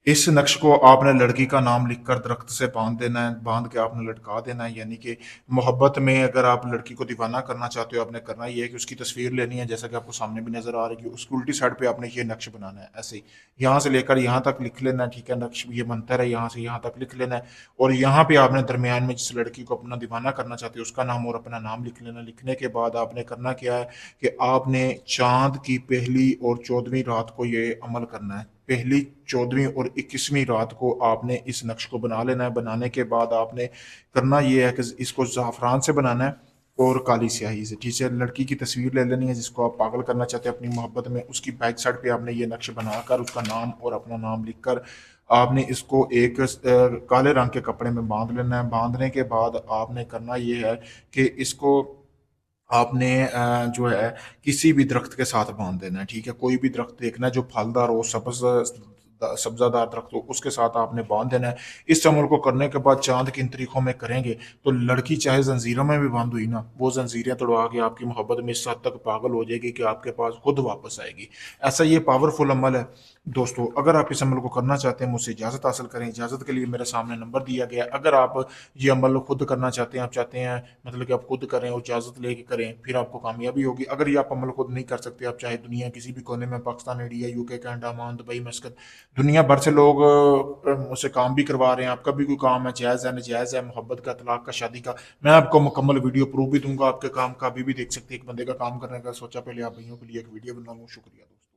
इस नक्श को आपने लड़की का नाम लिखकर दरख्त से बांध देना है, बांध के आपने लटका देना है। यानी कि मोहब्बत में अगर आप लड़की को दीवाना करना चाहते हो, आपने करना ये है कि उसकी तस्वीर लेनी है, जैसा कि आपको सामने भी नजर आ रही है, उसकी उल्टी साइड पे आपने ये नक्श बनाना है। ऐसे ही यहाँ से लेकर यहाँ तक लिख लेना है, ठीक है, नक्श ये बनता है, यहाँ से यहाँ तक लिख लेना है। और यहाँ पे आपने दरमियान में जिस लड़की को अपना दीवाना करना चाहते हो उसका नाम और अपना नाम लिख लेना। लिखने के बाद आपने करना क्या है कि आपने चांद की पहली और 14वीं रात को ये अमल करना है। पहली, 14वीं और 21वीं रात को आपने इस नक्श को बना लेना है। बनाने के बाद आपने करना ये है कि इसको ज़ाफ़रान से बनाना है और काली स्याही से। ठीक है, लड़की की तस्वीर ले लेनी है जिसको आप पागल करना चाहते हैं अपनी मोहब्बत में, उसकी बैक साइड पे आपने ये नक्श बनाकर उसका नाम और अपना नाम लिखकर आपने इसको एक काले रंग के कपड़े में बांध लेना है। बांधने के बाद आपने करना ये है कि इसको आपने जो है किसी भी दरख्त के साथ बांध देना है। ठीक है, कोई भी दरख्त देखना है जो फलदार हो, सब्जादार दरख्त हो, उसके साथ आपने बांध देना है। इस अमल को करने के बाद चांद की इन तरीकों में करेंगे तो लड़की चाहे जंजीरों में भी बंद हुई ना, वो जंजीरें तोड़वा के आपकी मोहब्बत में इस हद तक पागल हो जाएगी कि आपके पास खुद वापस आएगी। ऐसा ये पावरफुल अमल है दोस्तों। अगर आप इस अमल को करना चाहते हैं मुझसे इजाज़त हासिल करें। इजाज़त के लिए मेरे सामने नंबर दिया गया है। अगर आप ये अमल खुद करना चाहते हैं, आप चाहते हैं मतलब कि आप खुद करें और इजाज़त लेके करें, फिर आपको कामयाबी होगी। अगर ये आप अमल खुद नहीं कर सकते, आप चाहे दुनिया किसी भी कोने में, Pakistan, India, UK, Canada, Oman, Dubai, मस्कत, दुनिया भर से लोग मुझसे काम भी करवा रहे हैं। आपका भी कोई काम है, जायज़ है, नाजायज़ है, मोहब्बत का, तलाक का, शादी का, मैं आपको मुकम्मल वीडियो प्रूफ भी दूंगा आपके काम का। अभी भी देख सकते हैं एक बंदे का काम करने का सोचा, पहले आप भाइयों के लिए एक वीडियो बना लूँ। शुक्रिया दोस्तों।